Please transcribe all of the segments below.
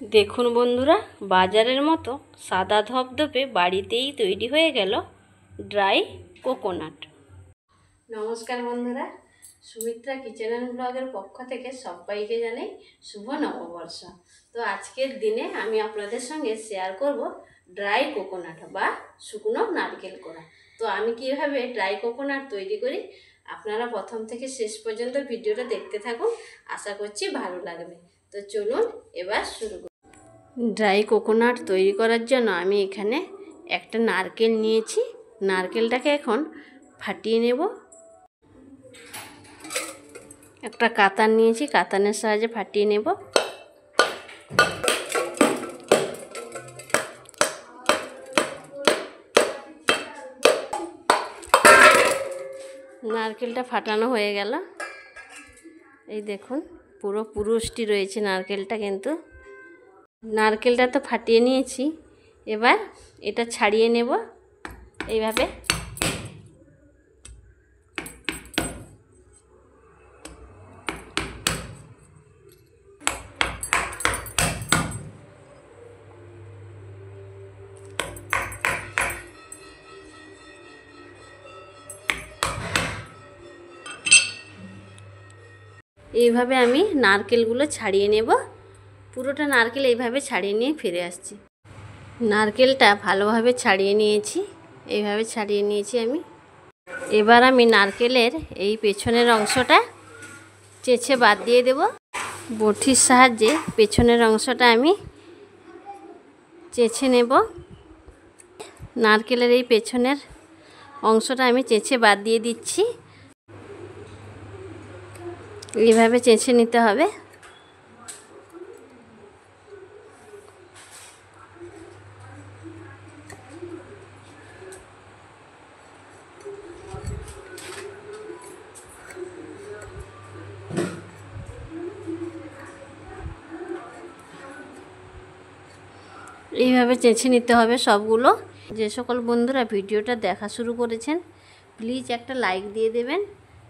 দেখুন বন্ধুরা, বাজারের মতো সাদা ধপধপে বাড়িতেই তৈরি হয়ে গেল ড্রাই কোকোনাট। নমস্কার বন্ধুরা, সুমিত্রা কিচেন অ্যান্ড ব্লগের পক্ষ থেকে সবাইকে জানাই শুভ নববর্ষ। তো আজকের দিনে আমি আপনাদের সঙ্গে শেয়ার করব ড্রাই কোকোনাট বা শুকনো নারকেল কোড়া। তো আমি কিভাবে ড্রাই কোকোনাট তৈরি করি আপনারা প্রথম থেকে শেষ পর্যন্ত ভিডিওটা দেখতে থাকুন, আশা করছি ভালো লাগবে। তো চলুন এবার শুরু করি। ড্রাই কোকোনাট তৈরি করার জন্য আমি এখানে একটা নারকেল নিয়েছি। নারকেলটাকে এখন ফাটিয়ে নেব। একটা কাতান নিয়েছি, কাতানের সাহায্যে ফাটিয়ে নেব। নারকেলটা ফাটানো হয়ে গেল। এই দেখুন পুরো পুরুষটি রয়েছে নারকেলটা, কিন্তু নারকেলটা তো ফাটিয়ে নিয়েছি। এবার এটা ছাড়িয়ে নেব এইভাবে। এইভাবে আমি নারকেলগুলো ছাড়িয়ে নেব। পুরোটা নারকেল এইভাবে ছাড়িয়ে নিয়ে ফিরে আসছি। নারকেলটা ভালোভাবে ছাড়িয়ে নিয়েছি, এইভাবে ছাড়িয়ে নিয়েছি আমি। এবার আমি নারকেলের এই পেছনের অংশটা চেঁচে বাদ দিয়ে দেব। বটির সাহায্যে পেছনের অংশটা আমি চেঁচে নেব। নারকেলের এই পেছনের অংশটা আমি চেঁচে বাদ দিয়ে দিচ্ছি। এইভাবে চেঁচে নিতে হবে। এইভাবে চেঁচে নিতে হবে সবগুলো। যে সকল বন্ধুরা ভিডিওটা দেখা শুরু করেছেন প্লিজ একটা লাইক দিয়ে দেবেন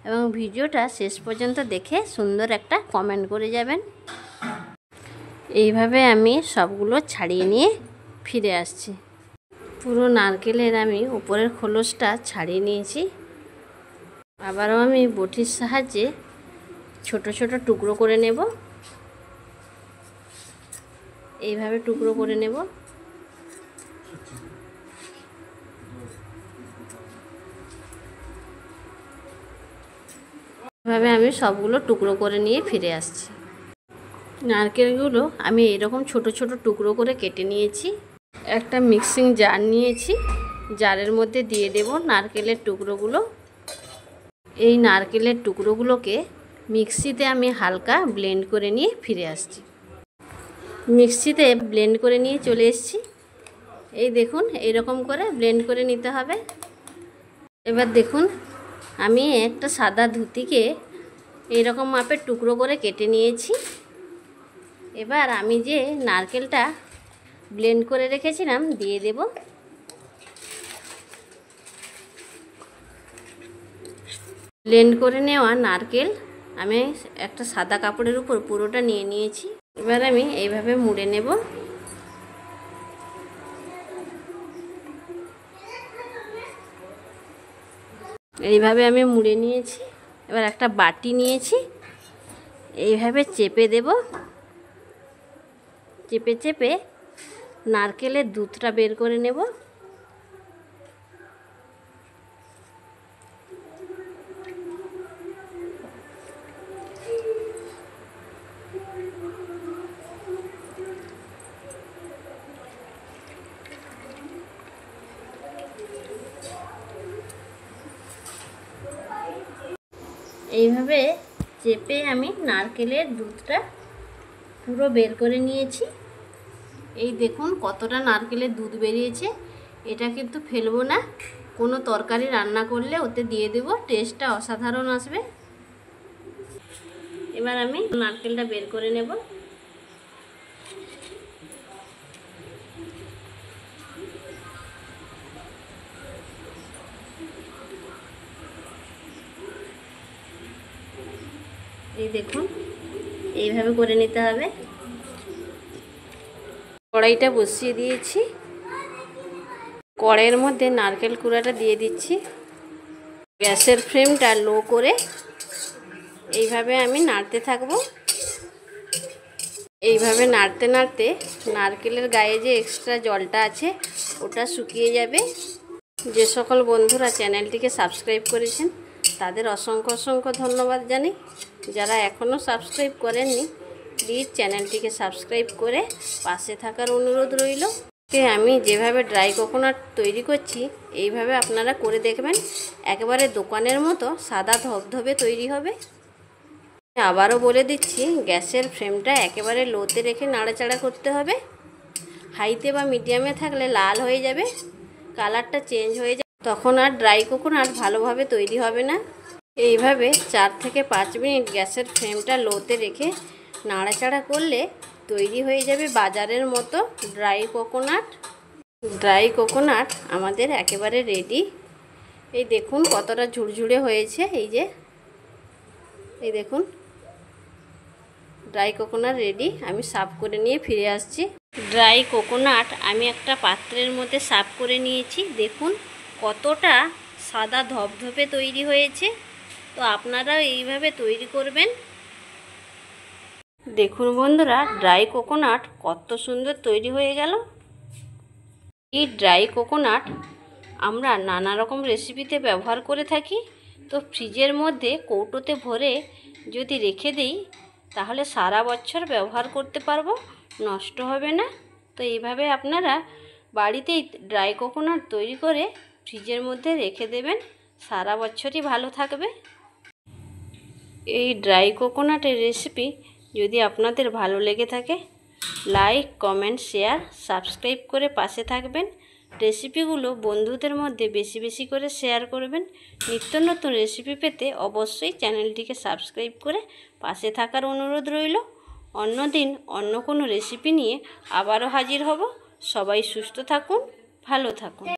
এবং ভিডিওটা শেষ পর্যন্ত দেখে সুন্দর একটা কমেন্ট করে যাবেন। এইভাবে আমি সবগুলো ছাড়িয়ে নিয়ে ফিরে আসছি। পুরো নারকেলের আমি উপরের খোলসটা ছাড়িয়ে নিয়েছি। আবারও আমি বটির সাহায্যে ছোট ছোট টুকরো করে নেব। এইভাবে টুকরো করে নেব। এভাবে আমি সবগুলো টুকরো করে নিয়ে ফিরে আসছি। নারকেলগুলো আমি এরকম ছোট ছোট টুকরো করে কেটে নিয়েছি। একটা মিক্সিং জার নিয়েছি, জারের মধ্যে দিয়ে দেব নারকেলের টুকরোগুলো। এই নারকেলের টুকরোগুলোকে মিক্সিতে আমি হালকা ব্লেন্ড করে নিয়ে ফিরে আসছি। মিক্সিতে ব্লেন্ড করে নিয়ে চলে এসেছি। এই দেখুন এইরকম করে ব্লেন্ড করে নিতে হবে। এবার দেখুন আমি একটা সাদা ধুতিকে এইরকম মাপের টুকরো করে কেটে নিয়েছি। এবার আমি যে নারকেলটা ব্লেন্ড করে রেখেছিলাম দিয়ে দেব। ব্লেন্ড করে নেওয়া নারকেল আমি একটা সাদা কাপড়ের উপর পুরোটা নিয়ে নিয়েছি। এবার আমি এইভাবে মুড়ে নেব। এইভাবে আমি মুড়ে নিয়েছি। এবার একটা বাটি নিয়েছি, এইভাবে চেপে দেব। চেপে চেপে নারকেলের দুধটা বের করে নেব। এইভাবে চেপে আমি নারকেলের দুধটা পুরো বের করে নিয়েছি। এই দেখুন কতটা নারকেলের দুধ বেরিয়েছে। এটা কিন্তু ফেলবো না, কোনো তরকারি রান্না করলে ওতে দিয়ে দেব, টেস্টটা অসাধারণ আসবে। এবার আমি নারকেলটা বের করে নেব। এই দেখুন এইভাবে করে নিতে হবে। কড়াইটা বসিয়ে দিয়েছি। কড়াইয়ের মধ্যে নারকেল কুড়াটা দিয়ে দিচ্ছি। গ্যাসের ফ্লেমটা লো করে এইভাবে আমি নাড়তে থাকবো। এইভাবে নাড়তে নাড়তে নারকেলের গায়ে যে এক্সট্রা জলটা আছে ওটা শুকিয়ে যাবে। যে সকল বন্ধুরা চ্যানেলটিকে সাবস্ক্রাইব করেছেন তাদের অসংখ্য অসংখ্য ধন্যবাদ জানাই। যারা এখনও সাবস্ক্রাইব করেননি প্লিজ চ্যানেলটিকে সাবস্ক্রাইব করে পাশে থাকার অনুরোধ রইল। আমি যেভাবে ড্রাই কোকোনাট তৈরি করছি এইভাবে আপনারা করে দেখবেন, একেবারে দোকানের মতো সাদা ধবধবে তৈরি হবে। আবারও বলে দিচ্ছি, গ্যাসের ফ্লেমটা একেবারে লোতে রেখে নাড়াচাড়া করতে হবে। হাইতে বা মিডিয়ামে থাকলে লাল হয়ে যাবে, কালারটা চেঞ্জ হয়ে যাবে, তখন আর ড্রাই কোকোনাট ভালোভাবে তৈরি হবে না। এইভাবে 4 থেকে 5 মিনিট গ্যাসের ফ্লেমটা লোতে রেখে নাড়াচাড়া করলে তৈরি হয়ে যাবে বাজারের মতো ড্রাই কোকোনাট। ড্রাই কোকোনাট আমাদের একেবারে রেডি। এই দেখুন কতটা ঝুরঝুরে হয়েছে। এই দেখুন ড্রাই কোকোনাট রেডি। আমি সার্ভ করে নিয়ে ফিরে আসছি। ড্রাই কোকোনাট আমি একটা পাত্রের মধ্যে সার্ভ করে নিয়েছি। দেখুন কতটা সাদা ধবধবে তৈরি হয়েছে। তো আপনারা এইভাবে তৈরি করবেন। দেখুন বন্ধুরা ড্রাই কোকোনাট কত সুন্দর তৈরি হয়ে গেল। এই ড্রাই কোকোনাট আমরা নানা রকম রেসিপিতে ব্যবহার করে থাকি। তো ফ্রিজের মধ্যে কৌটোতে ভরে যদি রেখে দিই তাহলে সারা বছর ব্যবহার করতে পারবো, নষ্ট হবে না। তো এইভাবে আপনারা বাড়িতেই ড্রাই কোকোনাট তৈরি করে ফ্রিজের মধ্যে রেখে দেবেন, সারা বছরই ভালো থাকবে। এই ড্রাই কোকোনাটের রেসিপি যদি আপনাদের ভালো লেগে থাকে লাইক, কমেন্ট, শেয়ার, সাবস্ক্রাইব করে পাশে থাকবেন। রেসিপিগুলো বন্ধুদের মধ্যে বেশি বেশি করে শেয়ার করবেন। নিত্য নতুন রেসিপি পেতে অবশ্যই চ্যানেলটিকে সাবস্ক্রাইব করে পাশে থাকার অনুরোধ রইল। অন্য দিন অন্য কোনো রেসিপি নিয়ে আবারও হাজির হব। সবাই সুস্থ থাকুন, ভালো থাকুন।